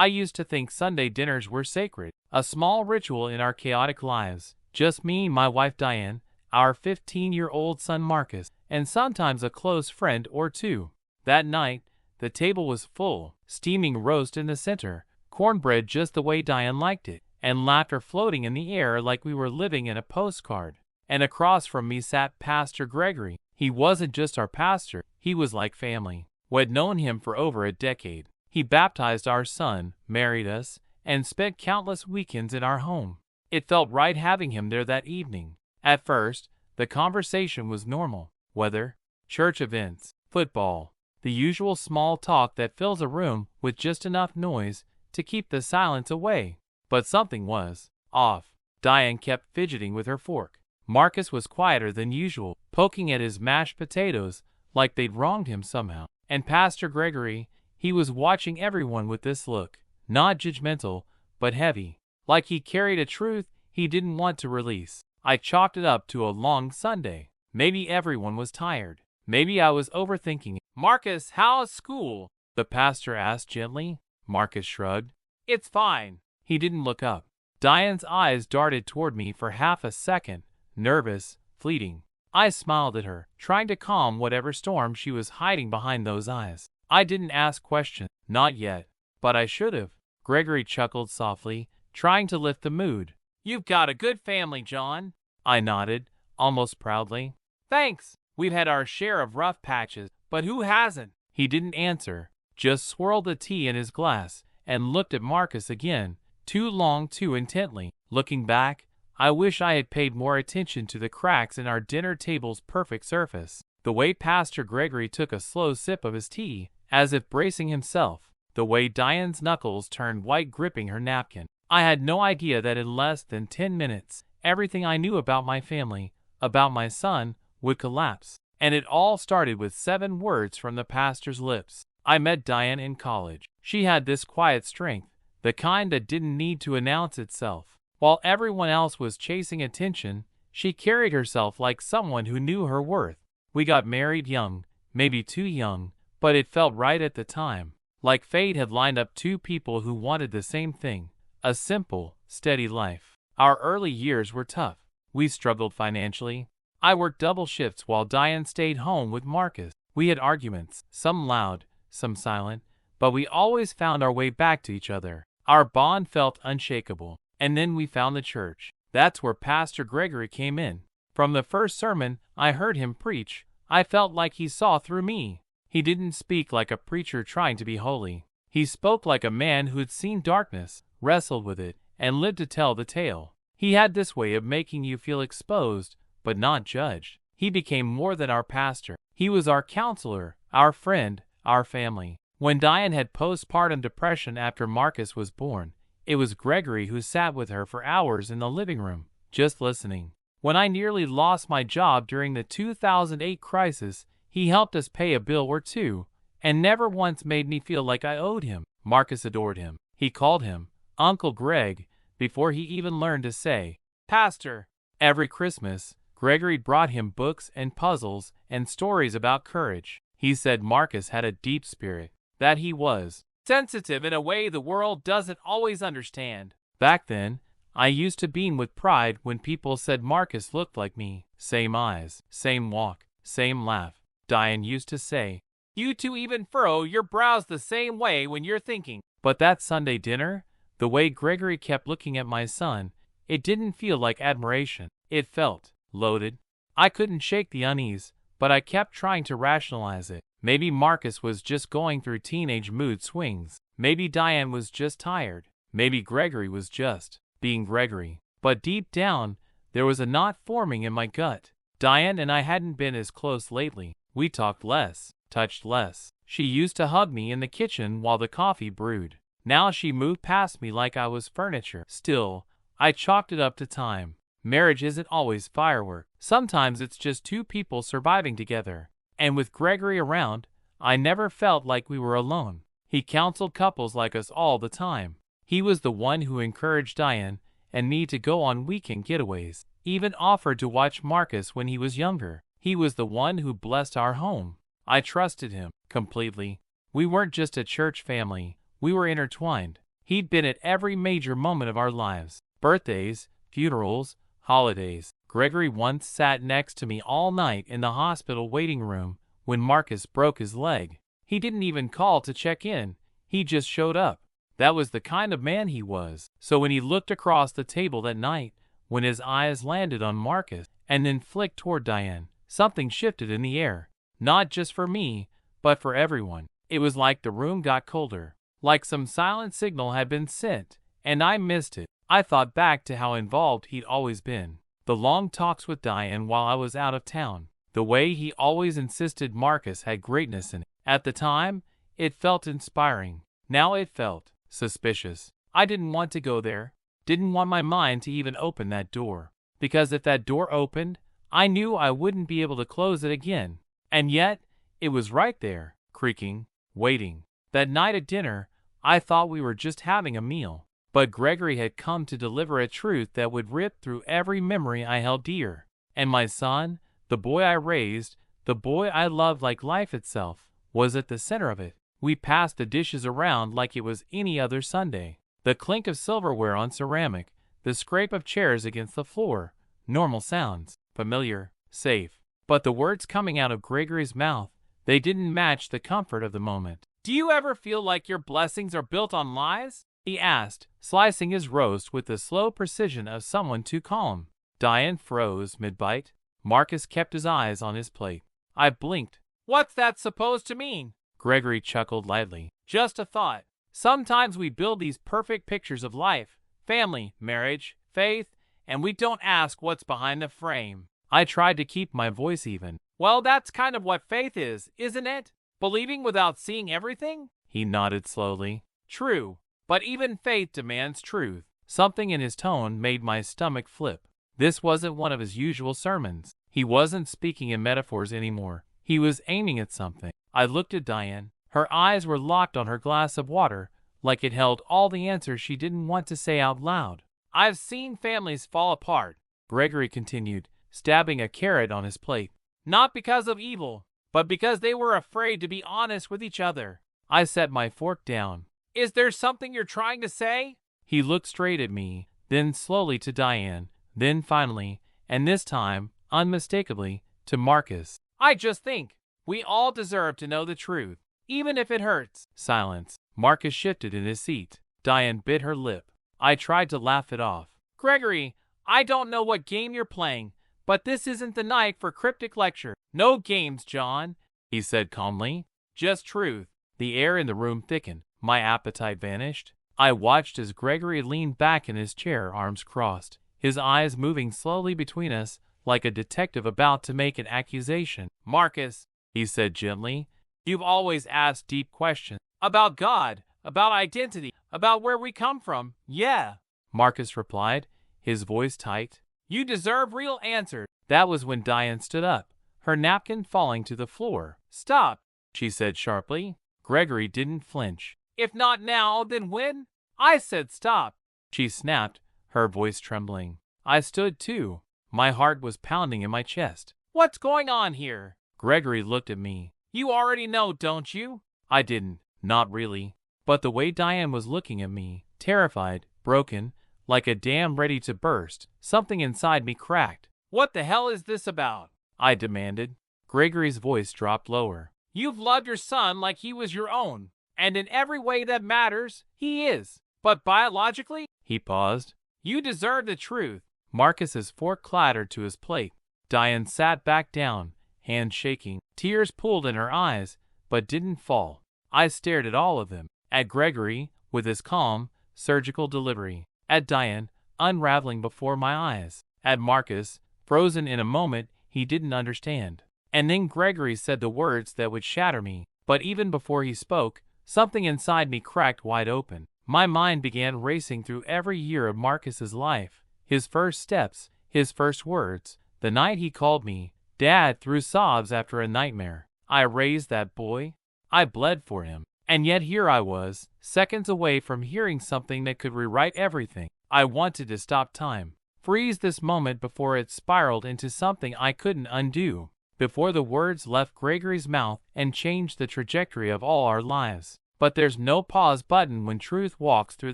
I used to think Sunday dinners were sacred, a small ritual in our chaotic lives. Just me, my wife Diane, our 15-year-old son Marcus, and sometimes a close friend or two. That night, the table was full, steaming roast in the center, cornbread just the way Diane liked it, and laughter floating in the air like we were living in a postcard. And across from me sat Pastor Gregory. He wasn't just our pastor, he was like family. We'd known him for over a decade. He baptized our son, married us, and spent countless weekends in our home. It felt right having him there that evening. At first, the conversation was normal. Weather, church events, football, the usual small talk that fills a room with just enough noise to keep the silence away. But something was off. Diane kept fidgeting with her fork. Marcus was quieter than usual, poking at his mashed potatoes like they'd wronged him somehow. And Pastor Gregory, he was watching everyone with this look, not judgmental, but heavy, like he carried a truth he didn't want to release. I chalked it up to a long Sunday. Maybe everyone was tired. Maybe I was overthinking it. "Marcus, how's school?" the pastor asked gently. Marcus shrugged. "It's fine." He didn't look up. Diane's eyes darted toward me for half a second, nervous, fleeting. I smiled at her, trying to calm whatever storm she was hiding behind those eyes. I didn't ask questions, not yet, but I should have. Gregory chuckled softly, trying to lift the mood. "You've got a good family, John." I nodded, almost proudly. "Thanks. We've had our share of rough patches, but who hasn't?" He didn't answer, just swirled the tea in his glass and looked at Marcus again, too long, too intently. Looking back, I wish I had paid more attention to the cracks in our dinner table's perfect surface. The way Pastor Gregory took a slow sip of his tea, as if bracing himself. The way Diane's knuckles turned white gripping her napkin. I had no idea that in less than 10 minutes, everything I knew about my family, about my son, would collapse. And it all started with 7 words from the pastor's lips. I met Diane in college. She had this quiet strength, the kind that didn't need to announce itself. While everyone else was chasing attention, she carried herself like someone who knew her worth. We got married young, maybe too young, but it felt right at the time. Like fate had lined up 2 people who wanted the same thing, a simple, steady life. Our early years were tough. We struggled financially. I worked double shifts while Diane stayed home with Marcus. We had arguments, some loud, some silent, but we always found our way back to each other. Our bond felt unshakable. And then we found the church. That's where Pastor Gregory came in. From the first sermon I heard him preach, I felt like he saw through me. He didn't speak like a preacher trying to be holy. He spoke like a man who'd seen darkness, wrestled with it, and lived to tell the tale. He had this way of making you feel exposed, but not judged. He became more than our pastor. He was our counselor, our friend, our family. When Diane had postpartum depression after Marcus was born, it was Gregory who sat with her for hours in the living room, just listening. When I nearly lost my job during the 2008 crisis, he helped us pay a bill or two, and never once made me feel like I owed him. Marcus adored him. He called him Uncle Greg before he even learned to say, "Pastor." Every Christmas, Gregory brought him books and puzzles and stories about courage. He said Marcus had a deep spirit, that he was sensitive in a way the world doesn't always understand. Back then, I used to beam with pride when people said Marcus looked like me. Same eyes, same walk, same laugh. Diane used to say, "You two even furrow your brows the same way when you're thinking." But that Sunday dinner, the way Gregory kept looking at my son, it didn't feel like admiration. It felt loaded. I couldn't shake the unease, but I kept trying to rationalize it. Maybe Marcus was just going through teenage mood swings. Maybe Diane was just tired. Maybe Gregory was just being Gregory. But deep down, there was a knot forming in my gut. Diane and I hadn't been as close lately. We talked less, touched less. She used to hug me in the kitchen while the coffee brewed. Now she moved past me like I was furniture. Still, I chalked it up to time. Marriage isn't always firework. Sometimes it's just 2 people surviving together. And with Gregory around, I never felt like we were alone. He counseled couples like us all the time. He was the one who encouraged Diane and me to go on weekend getaways, even offered to watch Marcus when he was younger. He was the one who blessed our home. I trusted him completely. We weren't just a church family, we were intertwined. He'd been at every major moment of our lives. Birthdays, funerals, holidays. Gregory once sat next to me all night in the hospital waiting room when Marcus broke his leg. He didn't even call to check in. He just showed up. That was the kind of man he was. So when he looked across the table that night, when his eyes landed on Marcus and then flicked toward Diane, something shifted in the air. Not just for me, but for everyone. It was like the room got colder, like some silent signal had been sent, and I missed it. I thought back to how involved he'd always been. The long talks with Diane while I was out of town. The way he always insisted Marcus had greatness in it. At the time, it felt inspiring. Now it felt suspicious. I didn't want to go there. Didn't want my mind to even open that door. Because if that door opened, I knew I wouldn't be able to close it again. And yet, it was right there, creaking, waiting. That night at dinner, I thought we were just having a meal. But Gregory had come to deliver a truth that would rip through every memory I held dear. And my son, the boy I raised, the boy I loved like life itself, was at the center of it. We passed the dishes around like it was any other Sunday. The clink of silverware on ceramic, the scrape of chairs against the floor. Normal sounds, familiar, safe. But the words coming out of Gregory's mouth, they didn't match the comfort of the moment. "Do you ever feel like your blessings are built on lies?" he asked, slicing his roast with the slow precision of someone too calm. Diane froze mid-bite. Marcus kept his eyes on his plate. I blinked. "What's that supposed to mean?" Gregory chuckled lightly. "Just a thought. Sometimes we build these perfect pictures of life, family, marriage, faith, and we don't ask what's behind the frame." I tried to keep my voice even. "Well, that's kind of what faith is, isn't it? Believing without seeing everything?" He nodded slowly. "True. But even faith demands truth." Something in his tone made my stomach flip. This wasn't one of his usual sermons. He wasn't speaking in metaphors anymore. He was aiming at something. I looked at Diane. Her eyes were locked on her glass of water, like it held all the answers she didn't want to say out loud. "I've seen families fall apart," Gregory continued, stabbing a carrot on his plate. "Not because of evil, but because they were afraid to be honest with each other." I set my fork down. "Is there something you're trying to say?" He looked straight at me, then slowly to Diane, then finally, and this time, unmistakably, to Marcus. "I just think we all deserve to know the truth, even if it hurts." Silence. Marcus shifted in his seat. Diane bit her lip. I tried to laugh it off. "Gregory, I don't know what game you're playing, but this isn't the night for cryptic lecture." "No games, John," he said calmly. "Just truth." The air in the room thickened. My appetite vanished. I watched as Gregory leaned back in his chair, arms crossed, his eyes moving slowly between us like a detective about to make an accusation. "Marcus," he said gently, "you've always asked deep questions. About God, about identity, about where we come from." "Yeah," Marcus replied, his voice tight. "You deserve real answers." That was when Diane stood up, her napkin falling to the floor. "Stop," she said sharply. Gregory didn't flinch. "If not now, then when?" "I said stop," she snapped, her voice trembling. I stood too. My heart was pounding in my chest. "What's going on here?" Gregory looked at me. "You already know, don't you?" I didn't. Not really. But the way Diane was looking at me, terrified, broken, like a dam ready to burst, something inside me cracked. "What the hell is this about?" I demanded. Gregory's voice dropped lower. "You've loved your son like he was your own. And in every way that matters, he is. But biologically," he paused, "you deserve the truth." Marcus's fork clattered to his plate. Diane sat back down, hands shaking. Tears pooled in her eyes, but didn't fall. I stared at all of them. At Gregory, with his calm, surgical delivery. At Diane, unraveling before my eyes. At Marcus, frozen in a moment he didn't understand. And then Gregory said the words that would shatter me. But even before he spoke, something inside me cracked wide open. My mind began racing through every year of Marcus's life. His first steps, his first words, the night he called me Dad through sobs after a nightmare. I raised that boy. I bled for him. And yet here I was, seconds away from hearing something that could rewrite everything. I wanted to stop time, freeze this moment before it spiraled into something I couldn't undo, before the words left Gregory's mouth and changed the trajectory of all our lives. But there's no pause button when truth walks through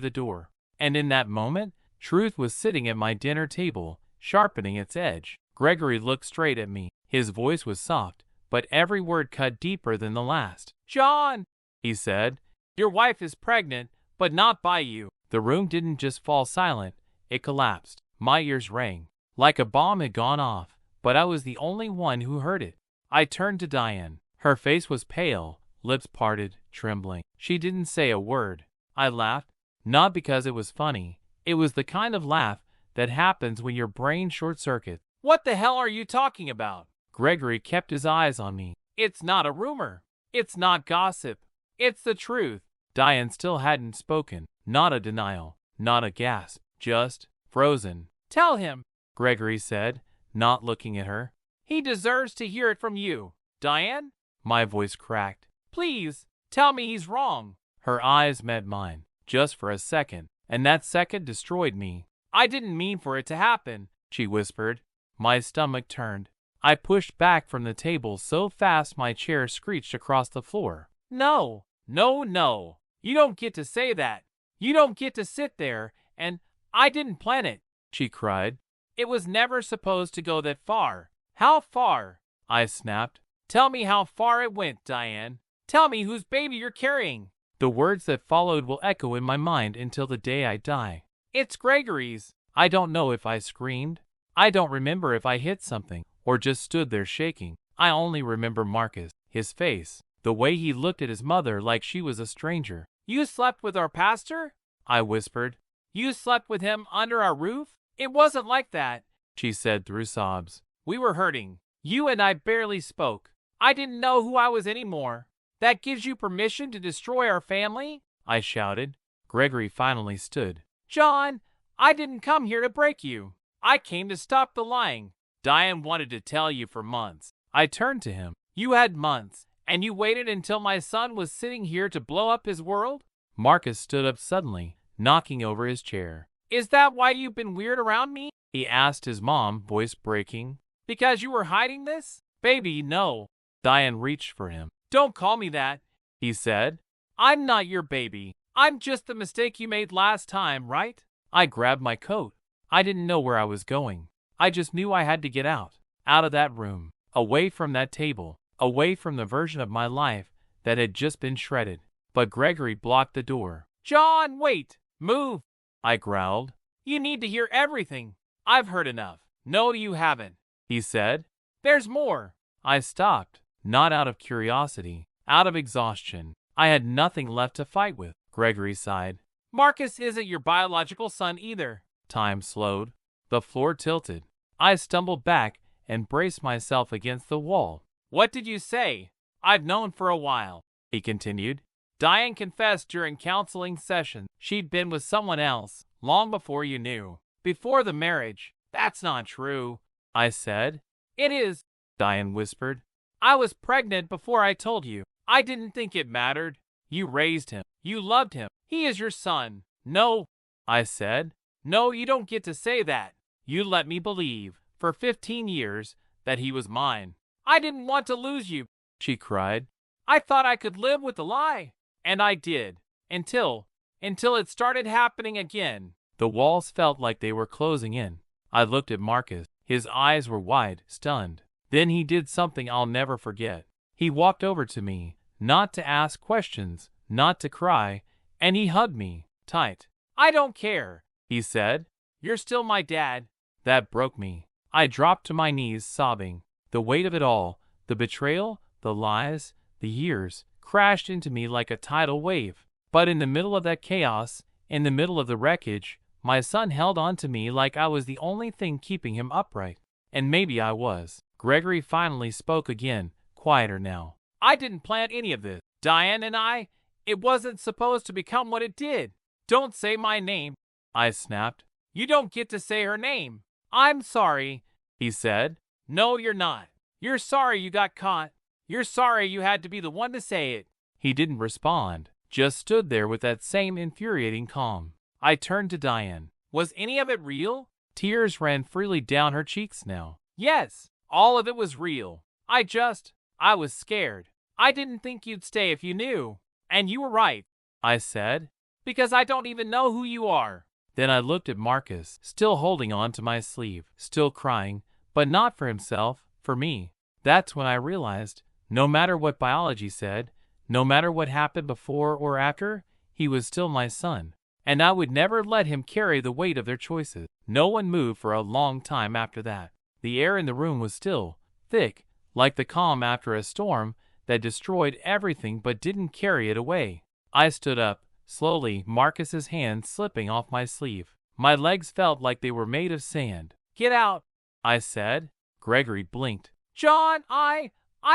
the door. And in that moment, truth was sitting at my dinner table, sharpening its edge. Gregory looked straight at me. His voice was soft, but every word cut deeper than the last. "John," he said, "your wife is pregnant, but not by you." The room didn't just fall silent, it collapsed. My ears rang, like a bomb had gone off, but I was the only one who heard it. I turned to Diane. Her face was pale, lips parted, trembling. She didn't say a word. I laughed, not because it was funny. It was the kind of laugh that happens when your brain short-circuits. "What the hell are you talking about?" Gregory kept his eyes on me. "It's not a rumor. It's not gossip. It's the truth." Diane still hadn't spoken. Not a denial, not a gasp, just frozen. "Tell him," Gregory said, not looking at her. "He deserves to hear it from you." "Diane?" My voice cracked. "Please, tell me he's wrong." Her eyes met mine, just for a second, and that second destroyed me. "I didn't mean for it to happen," she whispered. My stomach turned. I pushed back from the table so fast my chair screeched across the floor. "No, no, no. You don't get to say that. You don't get to sit there and, I didn't plan it," she cried. "It was never supposed to go that far." "How far?" I snapped. "Tell me how far it went, Diane. Tell me whose baby you're carrying." The words that followed will echo in my mind until the day I die. "It's Gregory's." I don't know if I screamed. I don't remember if I hit something or just stood there shaking. I only remember Marcus, his face, the way he looked at his mother like she was a stranger. "You slept with our pastor?" I whispered. "You slept with him under our roof?" "It wasn't like that," she said through sobs. "We were hurting. You and I barely spoke. I didn't know who I was anymore." "That gives you permission to destroy our family?" I shouted. Gregory finally stood. "John, I didn't come here to break you. I came to stop the lying. Diane wanted to tell you for months." I turned to him. "You had months, and you waited until my son was sitting here to blow up his world?" Marcus stood up suddenly, knocking over his chair. "Is that why you've been weird around me?" he asked, his mom, voice breaking. "Because you were hiding this?" "Baby, no." Diane reached for him. "Don't call me that," he said. "I'm not your baby. I'm just the mistake you made last time, right?" I grabbed my coat. I didn't know where I was going. I just knew I had to get out of that room, away from that table, away from the version of my life that had just been shredded. But Gregory blocked the door. "John, wait! Move!" I growled. "You need to hear everything. I've heard enough." "No, you haven't," he said. "There's more." I stopped, not out of curiosity, out of exhaustion. I had nothing left to fight with. Gregory sighed. "Marcus isn't your biological son either." Time slowed. The floor tilted. I stumbled back and braced myself against the wall. "What did you say?" "I've known for a while," he continued. "Diane confessed during counseling session she'd been with someone else, long before you knew. Before the marriage." "That's not true," I said. "It is," Diane whispered. "I was pregnant before I told you. I didn't think it mattered. You raised him. You loved him. He is your son." "No," I said. "No, you don't get to say that. You let me believe, for 15 years, that he was mine." "I didn't want to lose you," she cried. "I thought I could live with the lie." "And I did. Until it started happening again." The walls felt like they were closing in. I looked at Marcus. His eyes were wide, stunned. Then he did something I'll never forget. He walked over to me, not to ask questions, not to cry, and he hugged me, tight. "I don't care," he said. "You're still my dad." That broke me. I dropped to my knees, sobbing. The weight of it all, the betrayal, the lies, the years, crashed into me like a tidal wave. But in the middle of that chaos, in the middle of the wreckage, my son held on to me like I was the only thing keeping him upright. And maybe I was. Gregory finally spoke again, quieter now. "I didn't plan any of this. Diane and it wasn't supposed to become what it did." "Don't say my name," I snapped. "You don't get to say her name." "I'm sorry," he said. "No, you're not. You're sorry you got caught. You're sorry you had to be the one to say it." He didn't respond, just stood there with that same infuriating calm. I turned to Diane. "Was any of it real?" Tears ran freely down her cheeks now. "Yes, all of it was real. I was scared. I didn't think you'd stay if you knew." And you were right, I said, because I don't even know who you are. Then I looked at Marcus, still holding on to my sleeve, still crying, but not for himself, for me. That's when I realized, no matter what biology said, no matter what happened before or after, he was still my son. And I would never let him carry the weight of their choices. No one moved for a long time after that. The air in the room was still, thick, like the calm after a storm that destroyed everything but didn't carry it away. I stood up, slowly, Marcus's hand slipping off my sleeve. My legs felt like they were made of sand. Get out, I said. Gregory blinked. John, I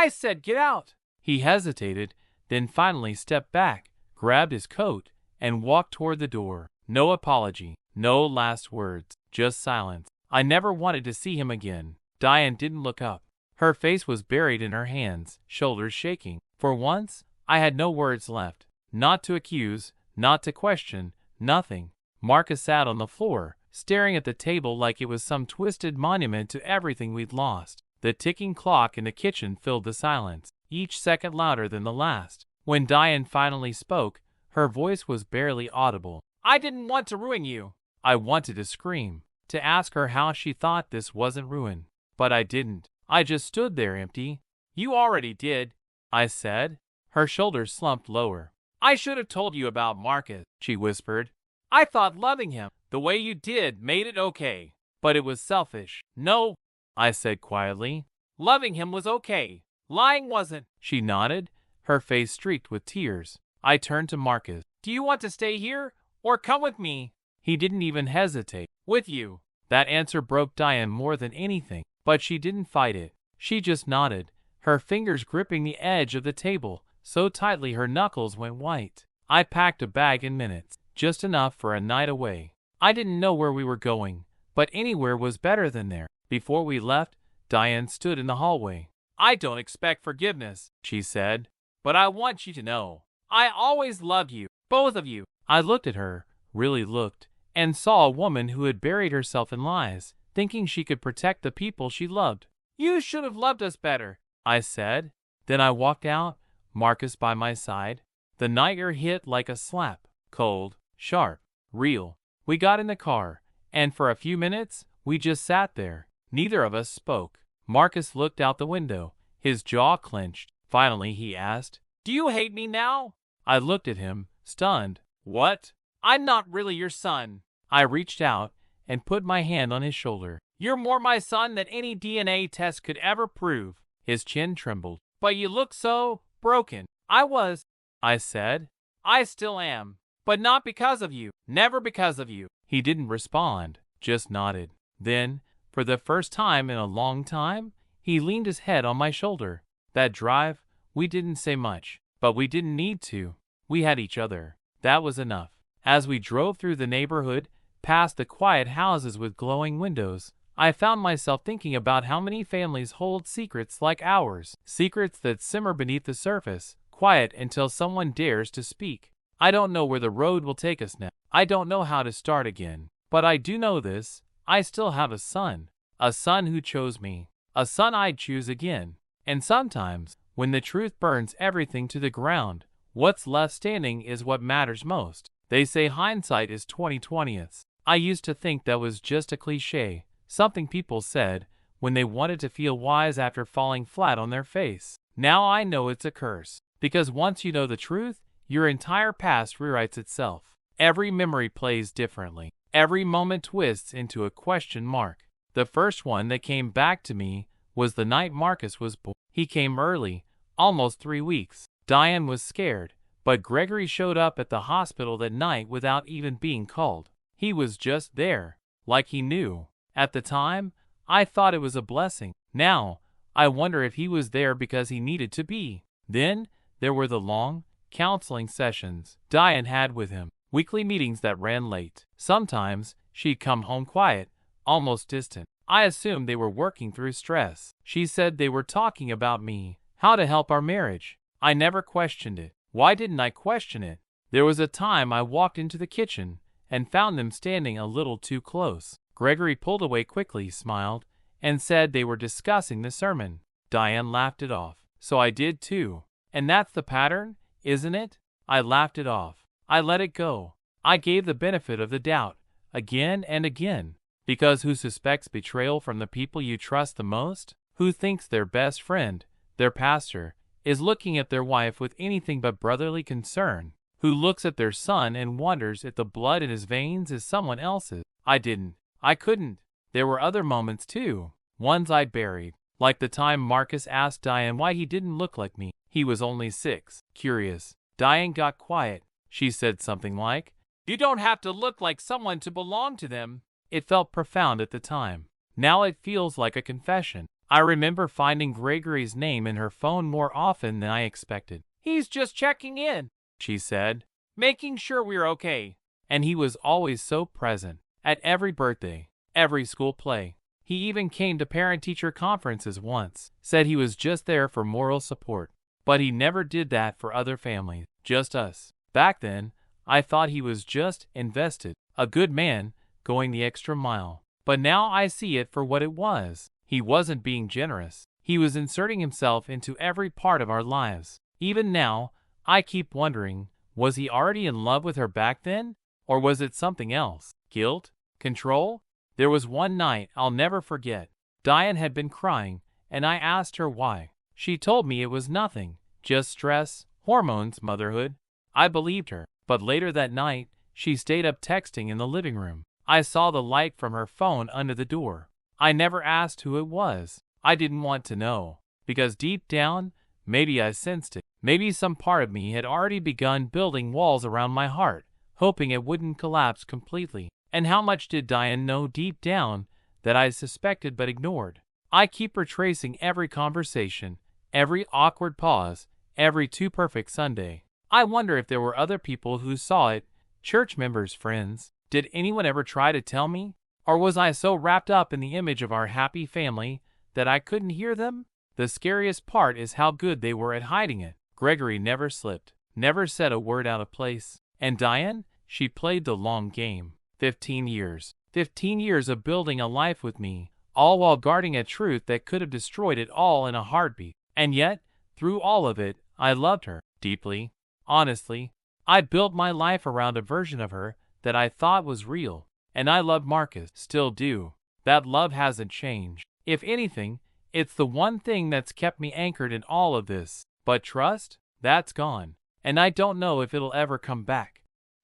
said get out. He hesitated, then finally stepped back, grabbed his coat, and walked toward the door. No apology, no last words, just silence. I never wanted to see him again. Diane didn't look up. Her face was buried in her hands, shoulders shaking. For once, I had no words left. Not to accuse, not to question, nothing. Marcus sat on the floor, staring at the table like it was some twisted monument to everything we'd lost. The ticking clock in the kitchen filled the silence, each second louder than the last. When Diane finally spoke, her voice was barely audible. I didn't want to ruin you. I wanted to scream, to ask her how she thought this wasn't ruin. But I didn't. I just stood there empty. You already did, I said. Her shoulders slumped lower. I should have told you about Marcus, she whispered. I thought loving him the way you did made it okay. But it was selfish. No, I said quietly. Loving him was okay. Lying wasn't. She nodded, her face streaked with tears. I turned to Marcus. Do you want to stay here or come with me? He didn't even hesitate. With you. That answer broke Diane more than anything, but she didn't fight it. She just nodded, her fingers gripping the edge of the table so tightly her knuckles went white. I packed a bag in minutes, just enough for a night away. I didn't know where we were going, but anywhere was better than there. Before we left, Diane stood in the hallway. I don't expect forgiveness, she said, but I want you to know. I always loved you, both of you. I looked at her, really looked, and saw a woman who had buried herself in lies, thinking she could protect the people she loved. You should have loved us better, I said. Then I walked out, Marcus by my side. The night air hit like a slap, cold, sharp, real. We got in the car, and for a few minutes, we just sat there. Neither of us spoke. Marcus looked out the window, his jaw clenched. Finally, he asked, Do you hate me now? I looked at him, stunned. What? I'm not really your son. I reached out and put my hand on his shoulder. You're more my son than any DNA test could ever prove. His chin trembled. But you look so broken. I was, I said. I still am. But not because of you. Never because of you. He didn't respond, just nodded. Then, for the first time in a long time, he leaned his head on my shoulder. That drive, we didn't say much, but we didn't need to. We had each other. That was enough. As we drove through the neighborhood, past the quiet houses with glowing windows, I found myself thinking about how many families hold secrets like ours, secrets that simmer beneath the surface, quiet until someone dares to speak. I don't know where the road will take us now. I don't know how to start again. But I do know this. I still have a son who chose me, a son I'd choose again. And sometimes, when the truth burns everything to the ground, what's left standing is what matters most. They say hindsight is 20/20. I used to think that was just a cliche, something people said when they wanted to feel wise after falling flat on their face. Now I know it's a curse, because once you know the truth, your entire past rewrites itself. Every memory plays differently. Every moment twists into a question mark. The first one that came back to me was the night Marcus was born. He came early, almost 3 weeks. Diane was scared, but Gregory showed up at the hospital that night without even being called. He was just there, like he knew. At the time, I thought it was a blessing. Now, I wonder if he was there because he needed to be. Then, there were the long, counseling sessions Diane had with him. Weekly meetings that ran late. Sometimes, she'd come home quiet, almost distant. I assumed they were working through stress. She said they were talking about me, how to help our marriage. I never questioned it. Why didn't I question it? There was a time I walked into the kitchen and found them standing a little too close. Gregory pulled away quickly, smiled, and said they were discussing the sermon. Diane laughed it off. So I did too. And that's the pattern, isn't it? I laughed it off. I let it go. I gave the benefit of the doubt, again and again. Because who suspects betrayal from the people you trust the most? Who thinks their best friend, their pastor, is looking at their wife with anything but brotherly concern? Who looks at their son and wonders if the blood in his veins is someone else's? I didn't. I couldn't. There were other moments too, ones I'd buried. Like the time Marcus asked Diane why he didn't look like me. He was only 6. Curious. Diane got quiet. She said something like, "You don't have to look like someone to belong to them." It felt profound at the time. Now it feels like a confession. I remember finding Gregory's name in her phone more often than I expected. "He's just checking in," she said, "making sure we're okay." And he was always so present. At every birthday, every school play. He even came to parent-teacher conferences once. Said he was just there for moral support. But he never did that for other families. Just us. Back then, I thought he was just invested. A good man, going the extra mile. But now I see it for what it was. He wasn't being generous. He was inserting himself into every part of our lives. Even now, I keep wondering, was he already in love with her back then? Or was it something else? Guilt? Control? There was one night I'll never forget. Diane had been crying, and I asked her why. She told me it was nothing, just stress, hormones, motherhood. I believed her, but later that night, she stayed up texting in the living room. I saw the light from her phone under the door. I never asked who it was. I didn't want to know, because deep down, maybe I sensed it. Maybe some part of me had already begun building walls around my heart, hoping it wouldn't collapse completely. And how much did Diane know deep down that I suspected but ignored? I keep retracing every conversation, every awkward pause, every too perfect Sunday. I wonder if there were other people who saw it, church members, friends. Did anyone ever try to tell me? Or was I so wrapped up in the image of our happy family that I couldn't hear them? The scariest part is how good they were at hiding it. Gregory never slipped, never said a word out of place. And Diane, she played the long game. 15 years. 15 years of building a life with me, all while guarding a truth that could have destroyed it all in a heartbeat. And yet, through all of it, I loved her deeply. Honestly, I built my life around a version of her that I thought was real. And I loved Marcus, still do. That love hasn't changed. If anything, it's the one thing that's kept me anchored in all of this. But trust? That's gone. And I don't know if it'll ever come back.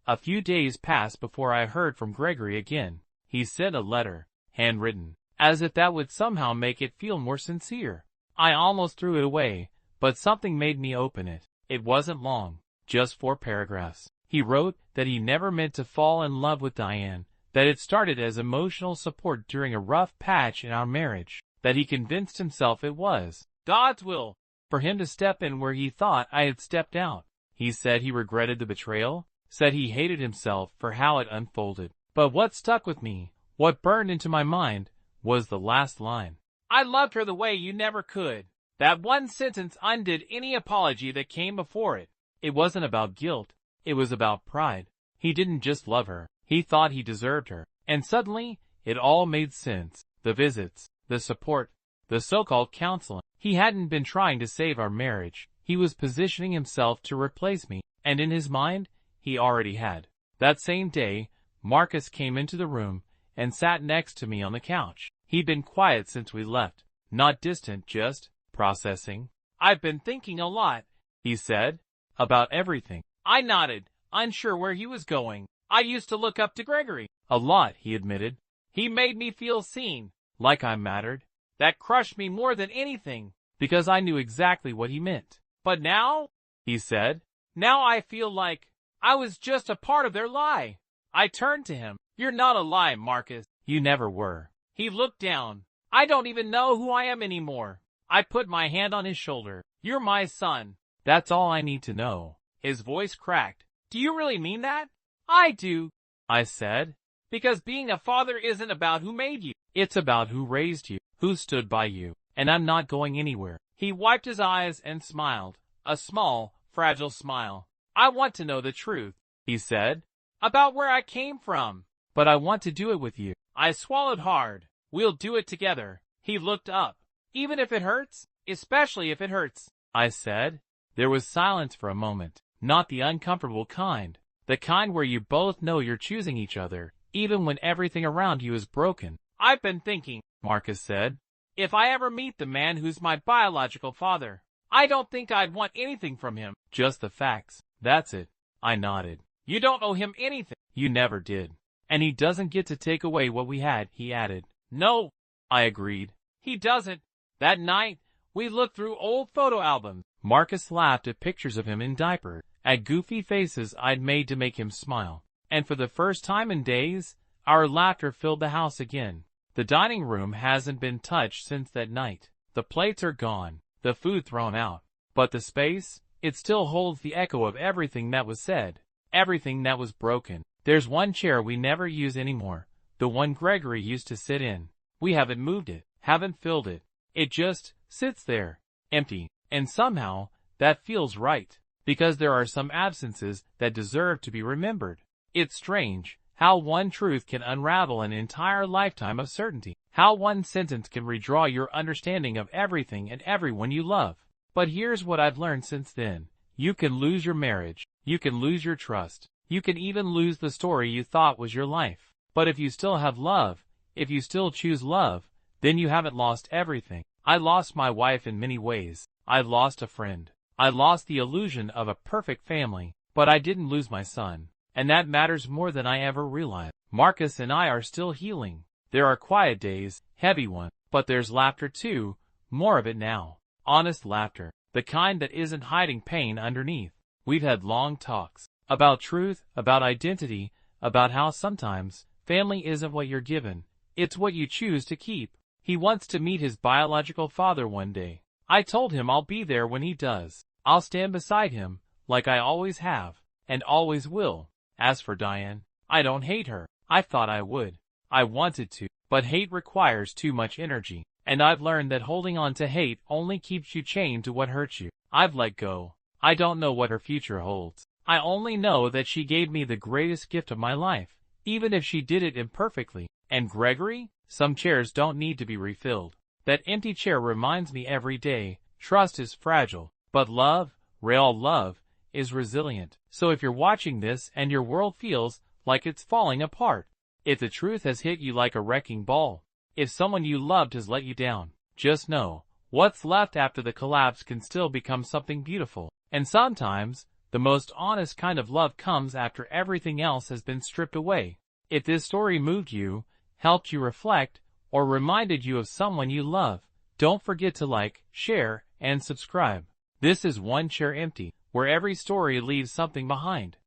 A few days passed before I heard from Gregory again. He sent a letter, handwritten, as if that would somehow make it feel more sincere. I almost threw it away, but something made me open it. It wasn't long, just 4 paragraphs. He wrote that he never meant to fall in love with Diane, that it started as emotional support during a rough patch in our marriage, that he convinced himself it was God's will for him to step in where he thought I had stepped out. He said he regretted the betrayal, said he hated himself for how it unfolded. But what stuck with me, what burned into my mind, was the last line. "I loved her the way you never could." That one sentence undid any apology that came before it. It wasn't about guilt. It was about pride. He didn't just love her. He thought he deserved her. And suddenly, it all made sense. The visits, the support, the so-called counseling. He hadn't been trying to save our marriage. He was positioning himself to replace me. And in his mind, he already had. That same day, Marcus came into the room and sat next to me on the couch. He'd been quiet since we left. Not distant, just processing. "I've been thinking a lot," he said, "about everything." I nodded, unsure where he was going. "I used to look up to Gregory." "A lot," he admitted. "He made me feel seen, like I mattered. That crushed me more than anything, because I knew exactly what he meant. But now," he said, "now I feel like I was just a part of their lie." I turned to him. "You're not a lie, Marcus. You never were." He looked down. "I don't even know who I am anymore." I put my hand on his shoulder. "You're my son. That's all I need to know." His voice cracked. "Do you really mean that?" "I do," I said. "Because being a father isn't about who made you. It's about who raised you, who stood by you. And I'm not going anywhere." He wiped his eyes and smiled. A small, fragile smile. "I want to know the truth," he said, "about where I came from. But I want to do it with you." I swallowed hard. "We'll do it together." He looked up. "Even if it hurts? Especially if it hurts," I said. There was silence for a moment. Not the uncomfortable kind. The kind where you both know you're choosing each other, even when everything around you is broken. I've been thinking, Marcus said. if I ever meet the man who's my biological father, I don't think I'd want anything from him. Just the facts. That's it. I nodded. You don't owe him anything. You never did. And he doesn't get to take away what we had, he added. No, I agreed. he doesn't. That night, we looked through old photo albums. Marcus laughed at pictures of him in diapers, at goofy faces I'd made to make him smile. And for the first time in days, our laughter filled the house again. The dining room hasn't been touched since that night. The plates are gone, the food thrown out. But the space, it still holds the echo of everything that was said, everything that was broken. There's one chair we never use anymore, the one Gregory used to sit in. We haven't moved it, haven't filled it. It just sits there, empty. And somehow, that feels right, because there are some absences that deserve to be remembered. It's strange how one truth can unravel an entire lifetime of certainty, how one sentence can redraw your understanding of everything and everyone you love. But here's what I've learned since then. You can lose your marriage, you can lose your trust, you can even lose the story you thought was your life. But if you still have love, if you still choose love, then you haven't lost everything. I lost my wife in many ways. I lost a friend. I lost the illusion of a perfect family, but I didn't lose my son. And that matters more than I ever realized. Marcus and I are still healing. There are quiet days, heavy ones, but there's laughter too, more of it now. Honest laughter, the kind that isn't hiding pain underneath. We've had long talks about truth, about identity, about how sometimes family isn't what you're given, it's what you choose to keep. He wants to meet his biological father one day. I told him I'll be there when he does. I'll stand beside him, like I always have, and always will. As for Diane, I don't hate her. I thought I would. I wanted to, but hate requires too much energy, and I've learned that holding on to hate only keeps you chained to what hurts you. I've let go. I don't know what her future holds. I only know that she gave me the greatest gift of my life, even if she did it imperfectly. And Gregory? Some chairs don't need to be refilled. That empty chair reminds me every day, trust is fragile, but love, real love, is resilient. So if you're watching this and your world feels like it's falling apart, if the truth has hit you like a wrecking ball, if someone you loved has let you down, just know, what's left after the collapse can still become something beautiful. And sometimes, the most honest kind of love comes after everything else has been stripped away. If this story moved you, helped you reflect, or reminded you of someone you love, don't forget to like, share, and subscribe. This is One Chair Empty, where every story leaves something behind.